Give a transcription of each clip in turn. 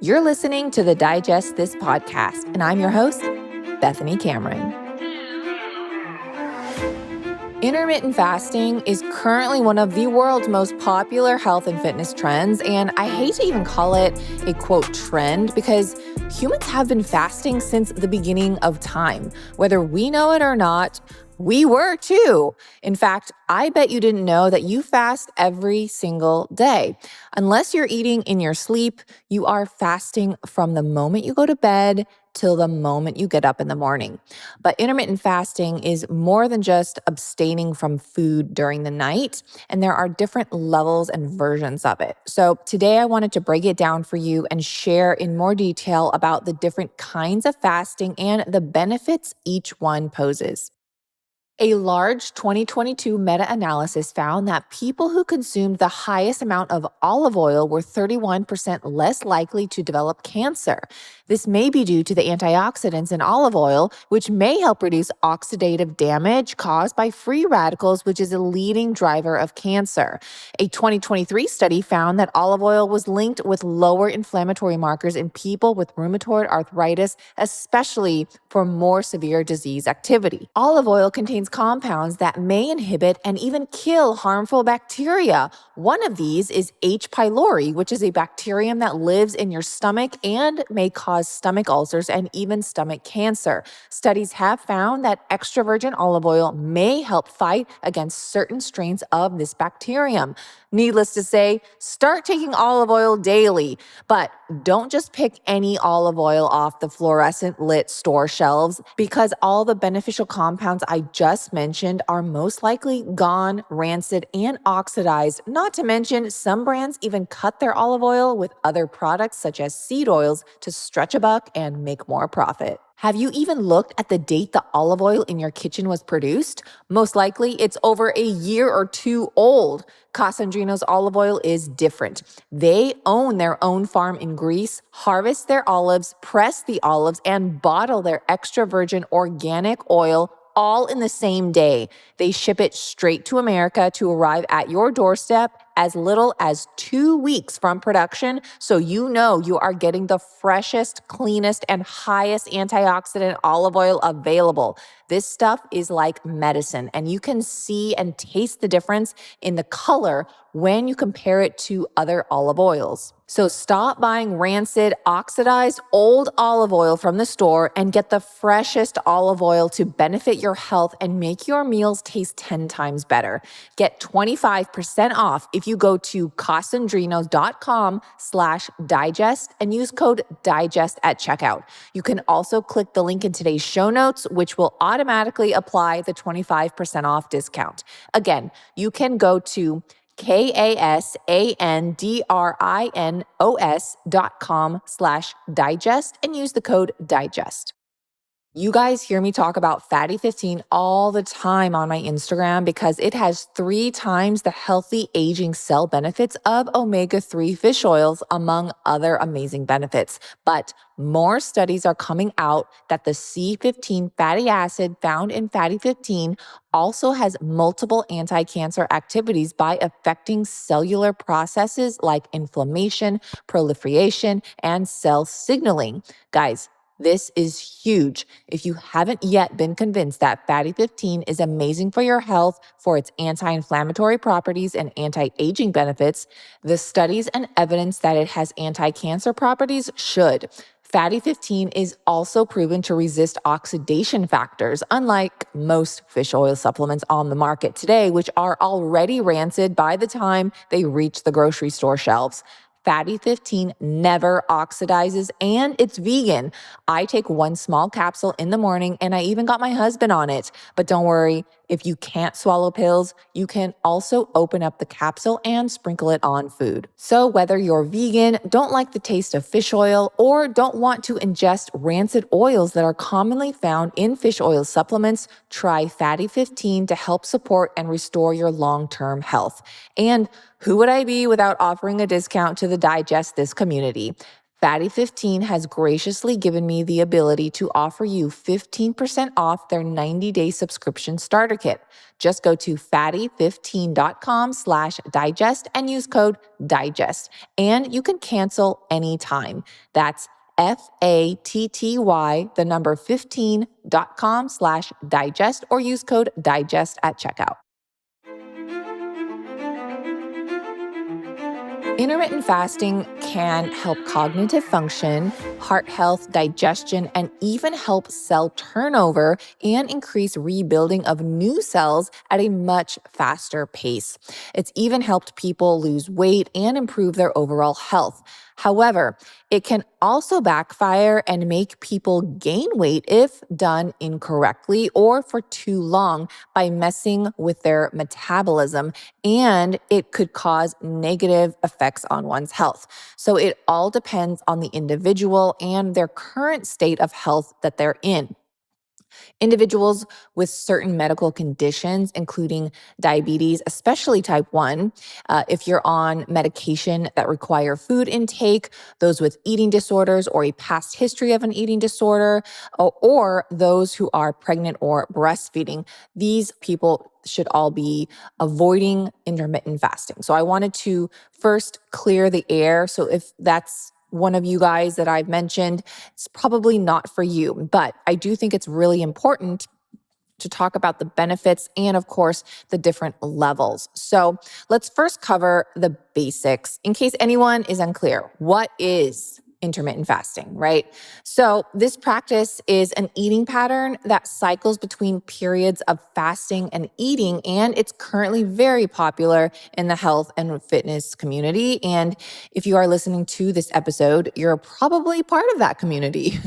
You're listening to the Digest This podcast, and I'm your host, Bethany Cameron. Intermittent fasting is currently one of the world's most popular health and fitness trends, and I hate to even call it a quote trend because humans have been fasting since the beginning of time. Whether we know it or not, we were too. In fact, I bet you didn't know that you fast every single day. Unless you're eating in your sleep, you are fasting from the moment you go to bed till the moment you get up in the morning. But intermittent fasting is more than just abstaining from food during the night, and there are different levels and versions of it. So today I wanted to break it down for you and share in more detail about the different kinds of fasting and the benefits each one poses. A large 2022 meta-analysis found that people who consumed the highest amount of olive oil were 31% less likely to develop cancer. This may be due to the antioxidants in olive oil, which may help reduce oxidative damage caused by free radicals, which is a leading driver of cancer. A 2023 study found that olive oil was linked with lower inflammatory markers in people with rheumatoid arthritis, especially for more severe disease activity. Olive oil contains compounds that may inhibit and even kill harmful bacteria. One of these is H. pylori, which is a bacterium that lives in your stomach and may cause stomach ulcers and even stomach cancer. Studies have found that extra virgin olive oil may help fight against certain strains of this bacterium. Needless to say, start taking olive oil daily, but don't just pick any olive oil off the fluorescent lit store shelves because all the beneficial compounds I just mentioned are most likely gone, rancid, and oxidized. Not to mention, some brands even cut their olive oil with other products such as seed oils to stretch a buck and make more profit. Have you even looked at the date the olive oil in your kitchen was produced? Most likely, it's over a year or two old. Casandrino's olive oil is different. They own their own farm in Greece, harvest their olives, press the olives, and bottle their extra virgin organic oil all in the same day. They ship it straight to America to arrive at your doorstep as little as 2 weeks from production, so you know you are getting the freshest, cleanest, and highest antioxidant olive oil available. This stuff is like medicine, and you can see and taste the difference in the color when you compare it to other olive oils. So stop buying rancid, oxidized, old olive oil from the store and get the freshest olive oil to benefit your health and make your meals taste 10 times better. Get 25% off if you go to casandrinos.com/digest and use code DIGEST at checkout. You can also click the link in today's show notes, which will automatically apply the 25% off discount. Again, you can go to casandrinos.com/digest and use the code DIGEST. You guys hear me talk about Fatty 15 all the time on my Instagram because it has 3 times the healthy aging cell benefits of omega-3 fish oils, among other amazing benefits. But more studies are coming out that the C15 fatty acid found in Fatty 15 also has multiple anti-cancer activities by affecting cellular processes like inflammation, proliferation, and cell signaling. Guys, this is huge. If you haven't yet been convinced that Fatty 15 is amazing for your health for its anti-inflammatory properties and anti-aging benefits, the studies and evidence that it has anti-cancer properties should. Fatty 15 is also proven to resist oxidation factors, unlike most fish oil supplements on the market today, which are already rancid by the time they reach the grocery store shelves. Fatty 15 never oxidizes and it's vegan. I take 1 small capsule in the morning and I even got my husband on it. But don't worry, if you can't swallow pills, you can also open up the capsule and sprinkle it on food. So whether you're vegan, don't like the taste of fish oil, or don't want to ingest rancid oils that are commonly found in fish oil supplements, try Fatty 15 to help support and restore your long-term health. And who would I be without offering a discount to the Digest This community? Fatty 15 has graciously given me the ability to offer you 15% off their 90-day subscription starter kit. Just go to fatty15.com/digest and use code DIGEST. And you can cancel anytime. That's FATTY, the number 15.com/digest, or use code DIGEST at checkout. Intermittent fasting can help cognitive function, heart health, digestion, and even help cell turnover and increase rebuilding of new cells at a much faster pace. It's even helped people lose weight and improve their overall health. However, it can also backfire and make people gain weight if done incorrectly or for too long by messing with their metabolism, and it could cause negative effects on one's health. So it all depends on the individual and their current state of health that they're in. Individuals with certain medical conditions, including diabetes, especially type 1, if you're on medication that require food intake, those with eating disorders or a past history of an eating disorder, or those who are pregnant or breastfeeding, these people should all be avoiding intermittent fasting. So I wanted to first clear the air. So if that's one of you guys that I've mentioned, it's probably not for you, but I do think it's really important to talk about the benefits and, of course, the different levels. So let's first cover the basics in case anyone is unclear. What is intermittent fasting, right? So this practice is an eating pattern that cycles between periods of fasting and eating, and it's currently very popular in the health and fitness community. And if you are listening to this episode, you're probably part of that community.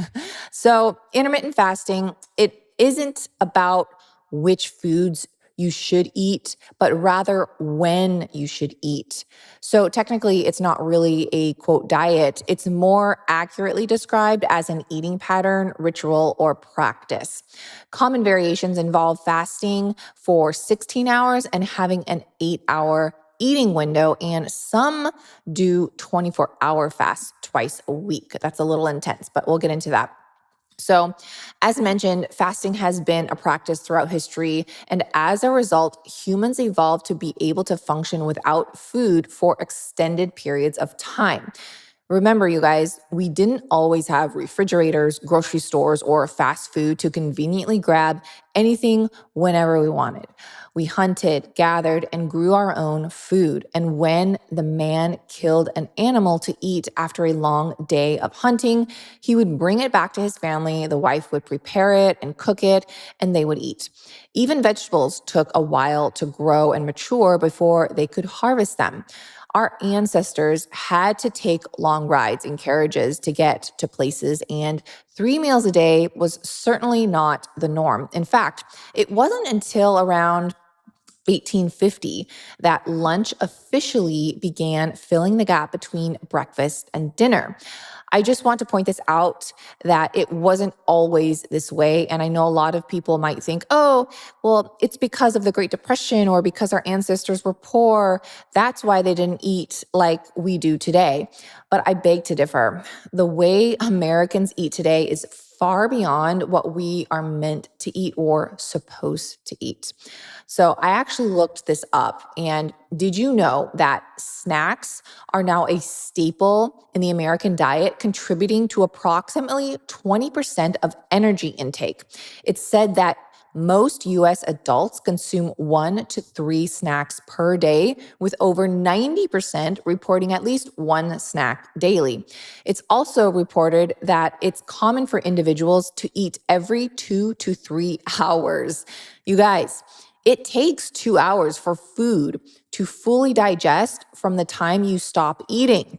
So intermittent fasting, it isn't about which foods you should eat, but rather when you should eat. So technically, it's not really a quote diet. It's more accurately described as an eating pattern, ritual, or practice. Common variations involve fasting for 16 hours and having an 8-hour eating window, and some do 24-hour fasts twice a week. That's a little intense, but we'll get into that. So, as mentioned, fasting has been a practice throughout history, and as a result, humans evolved to be able to function without food for extended periods of time. Remember, you guys, we didn't always have refrigerators, grocery stores, or fast food to conveniently grab anything whenever we wanted. We hunted, gathered, and grew our own food. And when the man killed an animal to eat after a long day of hunting, he would bring it back to his family. The wife would prepare it and cook it, and they would eat. Even vegetables took a while to grow and mature before they could harvest them. Our ancestors had to take long rides in carriages to get to places, and 3 meals a day was certainly not the norm. In fact, it wasn't until around 1850 that lunch officially began filling the gap between breakfast and dinner. I just want to point this out that it wasn't always this way. And I know a lot of people might think, oh, well, it's because of the Great Depression or because our ancestors were poor. That's why they didn't eat like we do today. But I beg to differ. The way Americans eat today is far beyond what we are meant to eat or supposed to eat. So I actually looked this up, and did you know that snacks are now a staple in the American diet, contributing to approximately 20% of energy intake? It's said that most US adults consume 1 to 3 snacks per day, with over 90% reporting at least one snack daily. It's also reported that it's common for individuals to eat every 2 to 3 hours. You guys, it takes 2 hours for food to fully digest from the time you stop eating.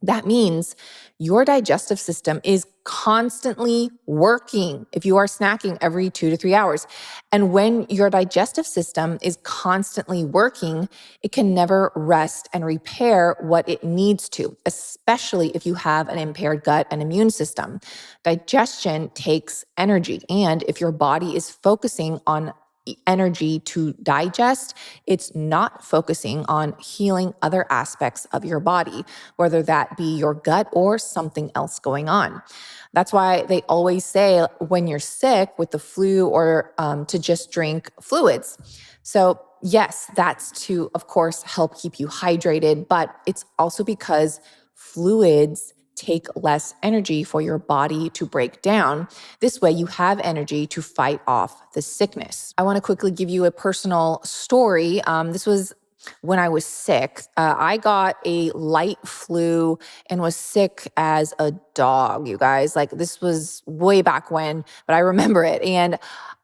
That means your digestive system is constantly working if you are snacking every 2 to 3 hours. And when your digestive system is constantly working, it can never rest and repair what it needs to, especially if you have an impaired gut and immune system. Digestion takes energy. And if your body is focusing on energy to digest, it's not focusing on healing other aspects of your body, whether that be your gut or something else going on. That's why they always say when you're sick with the flu or to just drink fluids. So, yes, that's to, of course, help keep you hydrated, but it's also because fluids take less energy for your body to break down. This way, you have energy to fight off the sickness. I want to quickly give you a personal story. This was when I was sick. I got a light flu and was sick as a dog, you guys. Like, this was way back when, but I remember it. And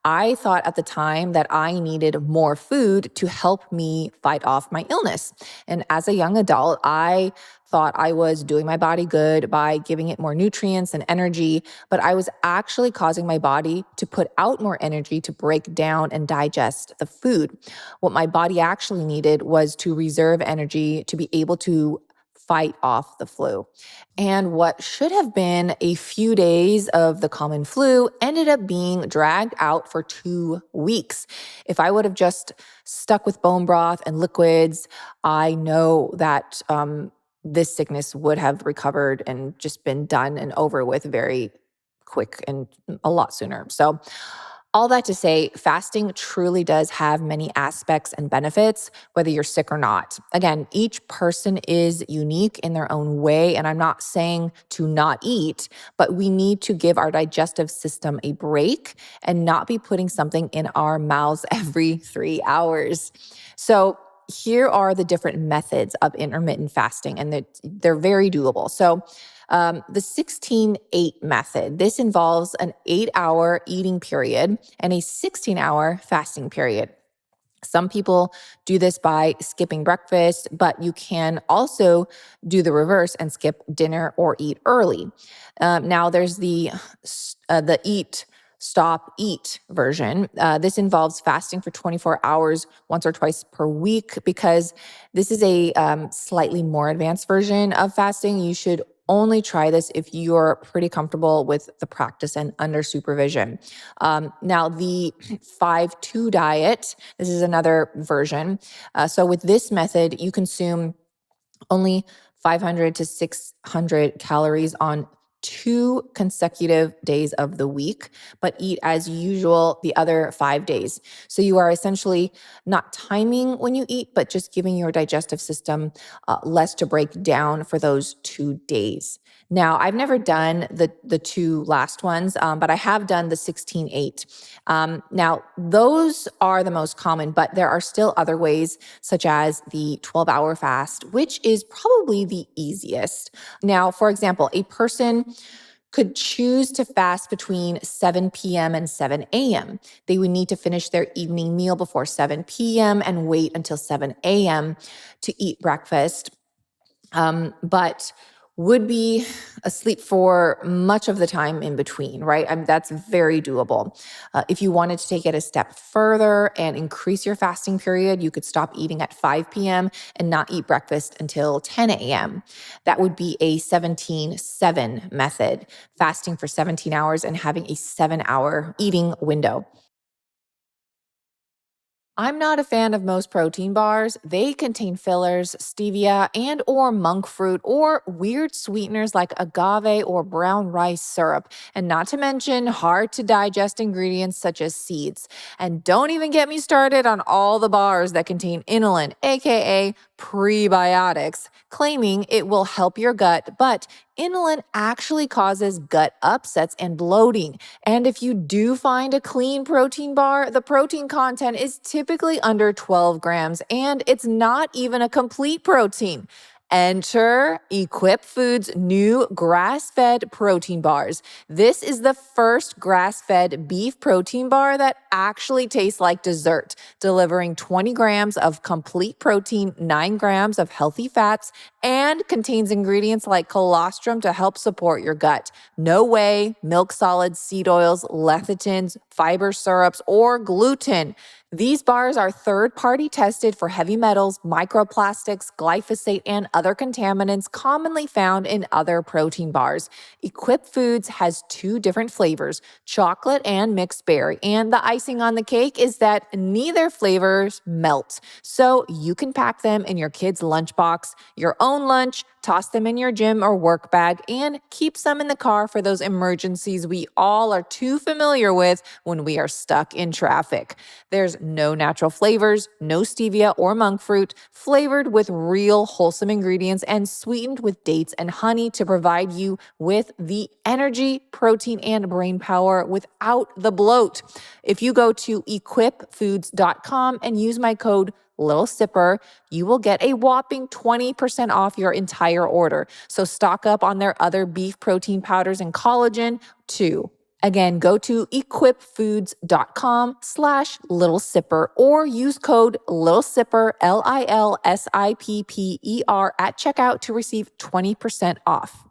I thought at the time that I needed more food to help me fight off my illness. And as a young adult, I thought I was doing my body good by giving it more nutrients and energy, but I was actually causing my body to put out more energy to break down and digest the food. What my body actually needed was to reserve energy to be able to fight off the flu. And what should have been a few days of the common flu ended up being dragged out for 2 weeks. If I would have just stuck with bone broth and liquids, I know that this sickness would have recovered and just been done and over with very quick and a lot sooner. So, all that to say, fasting truly does have many aspects and benefits, whether you're sick or not. Again, each person is unique in their own way, and I'm not saying to not eat, but we need to give our digestive system a break and not be putting something in our mouths every 3 hours. So, here are the different methods of intermittent fasting, and they're very doable. So, the 16-8 method. This involves an 8-hour eating period and a 16-hour fasting period. Some people do this by skipping breakfast, but you can also do the reverse and skip dinner or eat early. Now, there's the eat, stop, eat version. This involves fasting for 24 hours once or twice per week because this is a slightly more advanced version of fasting. You should only try this if you're pretty comfortable with the practice and under supervision. Now, the 5-2 diet, this is another version. So with this method, you consume only 500 to 600 calories on 2 consecutive days of the week, but eat as usual the other 5 days. So you are essentially not timing when you eat, but just giving your digestive system less to break down for those 2 days. Now, I've never done the two last ones, but I have done the 16-8. Now, those are the most common, but there are still other ways, such as the 12-hour fast, which is probably the easiest. Now, for example, a person could choose to fast between 7 p.m. and 7 a.m. They would need to finish their evening meal before 7 p.m. and wait until 7 a.m. to eat breakfast. But would be asleep for much of the time in between, right? That's very doable. If you wanted to take it a step further and increase your fasting period, you could stop eating at 5 p.m. and not eat breakfast until 10 a.m. That would be a 17-7 method, fasting for 17 hours and having a 7-hour eating window. I'm not a fan of most protein bars. They contain fillers, stevia, and or monk fruit or weird sweeteners like agave or brown rice syrup, and not to mention hard to digest ingredients such as seeds. And don't even get me started on all the bars that contain inulin, aka prebiotics, claiming it will help your gut, but inulin actually causes gut upsets and bloating. And if you do find a clean protein bar, the protein content is typically under 12 grams, and it's not even a complete protein. Enter Equip Foods' new grass-fed protein bars. This is the first grass-fed beef protein bar that actually tastes like dessert, delivering 20 grams of complete protein, 9 grams of healthy fats, and contains ingredients like colostrum to help support your gut. No whey, milk solids, seed oils, lecithins, fiber syrups, or gluten. These bars are third-party tested for heavy metals, microplastics, glyphosate, and other contaminants commonly found in other protein bars. Equip Foods has two different flavors, chocolate and mixed berry, and the icing on the cake is that neither flavors melt. So you can pack them in your kid's lunchbox, your own lunch, toss them in your gym or work bag, and keep some in the car for those emergencies we all are too familiar with when we are stuck in traffic. There's no natural flavors, no stevia or monk fruit, flavored with real wholesome ingredients and sweetened with dates and honey to provide you with the energy, protein, and brain power without the bloat. If you go to equipfoods.com and use my code Little Sipper, you will get a whopping 20% off your entire order. So stock up on their other beef protein powders and collagen too. Again, go to equipfoods.com/Little Sipper or use code Little Sipper, LILSIPPER at checkout to receive 20% off.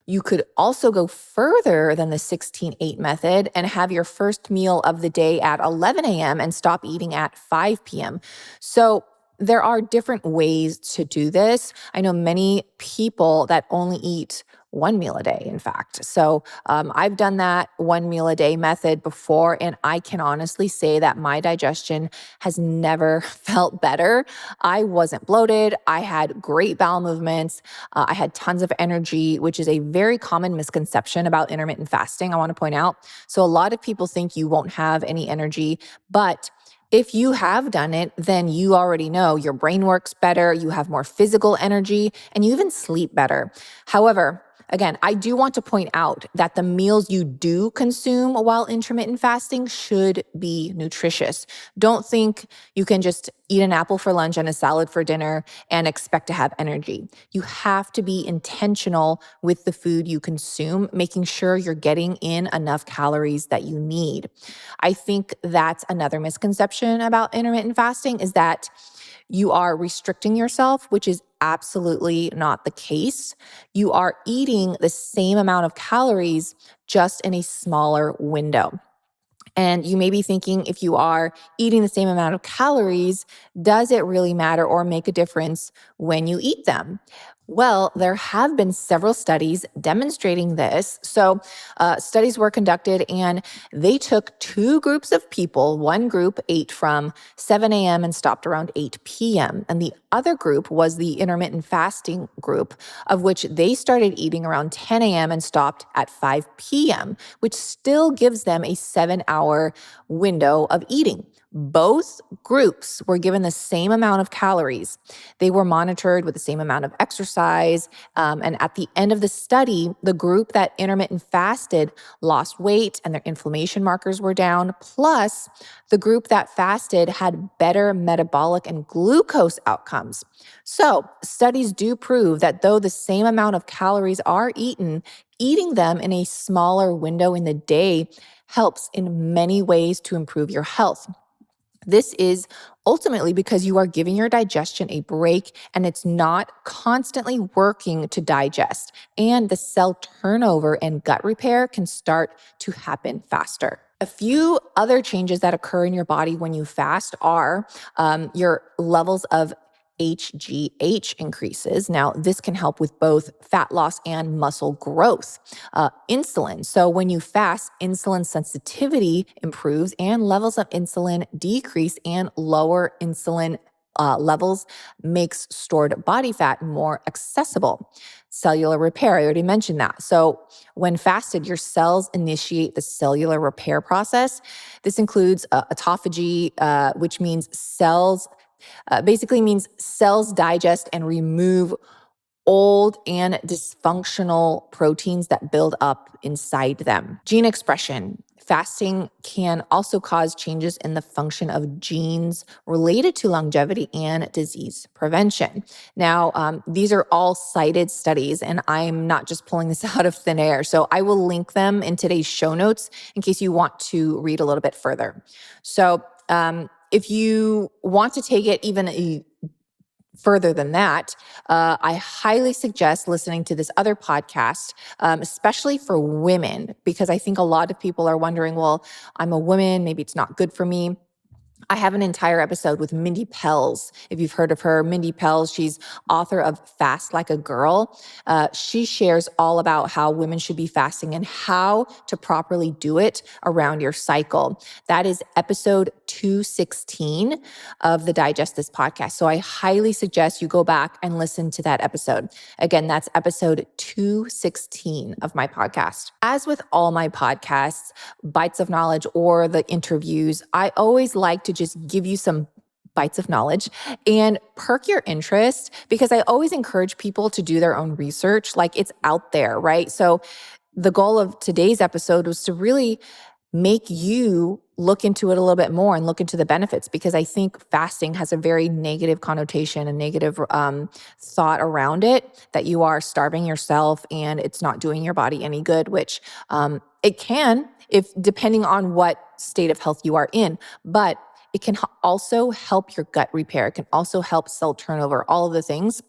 You could also go further than the 16-8 method and have your first meal of the day at 11 a.m. and stop eating at 5 p.m. So there are different ways to do this. I know many people that only eat one meal a day, in fact. So I've done that one meal a day method before, and I can honestly say that my digestion has never felt better. I wasn't bloated. I had great bowel movements. I had tons of energy, which is a very common misconception about intermittent fasting, I want to point out. So a lot of people think you won't have any energy, but if you have done it, then you already know your brain works better, you have more physical energy, and you even sleep better. However, again, I do want to point out that the meals you do consume while intermittent fasting should be nutritious. Don't think you can just eat an apple for lunch and a salad for dinner and expect to have energy. You have to be intentional with the food you consume, making sure you're getting in enough calories that you need. I think that's another misconception about intermittent fasting is that you are restricting yourself, which is absolutely not the case. You are eating the same amount of calories just in a smaller window. And you may be thinking, if you are eating the same amount of calories, does it really matter or make a difference when you eat them? Well, there have been several studies demonstrating this. So, studies were conducted and they took two groups of people. One group ate from 7 a.m. and stopped around 8 p.m. And the other group was the intermittent fasting group, of which they started eating around 10 a.m. and stopped at 5 p.m., which still gives them a 7-hour window of eating. Both groups were given the same amount of calories. They were monitored with the same amount of exercise. And at the end of the study, the group that intermittent fasted lost weight and their inflammation markers were down. Plus, the group that fasted had better metabolic and glucose outcomes. So, studies do prove that though the same amount of calories are eaten, eating them in a smaller window in the day helps in many ways to improve your health. This is ultimately because you are giving your digestion a break and it's not constantly working to digest. And the cell turnover and gut repair can start to happen faster. A few other changes that occur in your body when you fast are your levels of HGH increases. Now, this can help with both fat loss and muscle growth. Insulin. So, when you fast, insulin sensitivity improves and levels of insulin decrease, and lower insulin levels makes stored body fat more accessible. Cellular repair, I already mentioned that. So, when fasted, your cells initiate the cellular repair process. This includes autophagy, which means basically means cells digest and remove old and dysfunctional proteins that build up inside them. Gene expression. Fasting can also cause changes in the function of genes related to longevity and disease prevention. Now, these are all cited studies, and I'm not just pulling this out of thin air. So I will link them in today's show notes in case you want to read a little bit further. So if you want to take it even further than that, I highly suggest listening to this other podcast, especially for women, because I think a lot of people are wondering, well, I'm a woman, maybe it's not good for me. I have an entire episode with Mindy Pelz. If you've heard of her, Mindy Pelz, she's author of Fast Like a Girl. She shares all about how women should be fasting and how to properly do it around your cycle. That is episode 216 of the Digest This podcast. So I highly suggest you go back and listen to that episode. Again, that's episode 216 of my podcast. As with all my podcasts, Bites of Knowledge or the interviews, I always like to just give you some bites of knowledge and perk your interest, because I always encourage people to do their own research. Like, it's out there, right? So the goal of today's episode was to really make you look into it a little bit more and look into the benefits, because I think fasting has a very negative connotation, a negative thought around it, that you are starving yourself and it's not doing your body any good, which it can, if depending on what state of health you are in, but it can also help your gut repair. It can also help cell turnover, all of the things.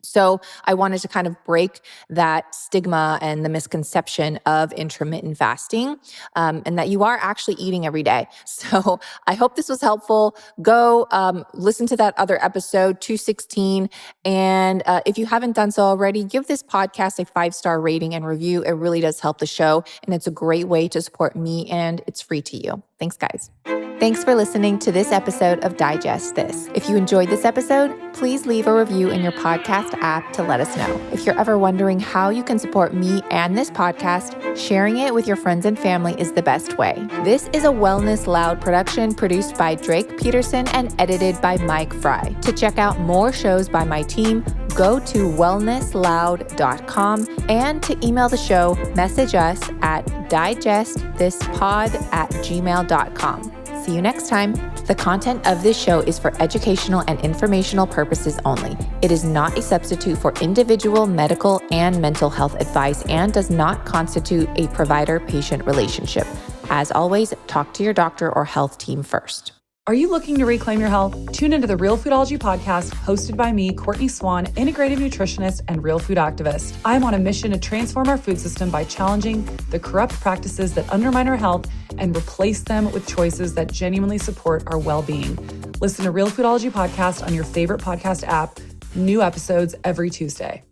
So I wanted to kind of break that stigma and the misconception of intermittent fasting, and that you are actually eating every day. So I hope this was helpful. Go listen to that other episode, 216. And if you haven't done so already, give this podcast a 5-star rating and review. It really does help the show. And it's a great way to support me, and it's free to you. Thanks, guys. Thanks for listening to this episode of Digest This. If you enjoyed this episode, please leave a review in your podcast app to let us know. If you're ever wondering how you can support me and this podcast, sharing it with your friends and family is the best way. This is a Wellness Loud production produced by Drake Peterson and edited by Mike Fry. To check out more shows by my team, go to wellnessloud.com, and to email the show, message us at digestthispod@gmail.com. See you next time. The content of this show is for educational and informational purposes only. It is not a substitute for individual medical and mental health advice and does not constitute a provider-patient relationship. As always, talk to your doctor or health team first. Are you looking to reclaim your health? Tune into the Real Foodology podcast, hosted by me, Courtney Swan, integrative nutritionist and real food activist. I am on a mission to transform our food system by challenging the corrupt practices that undermine our health and replace them with choices that genuinely support our well-being. Listen to Real Foodology podcast on your favorite podcast app. New episodes every Tuesday.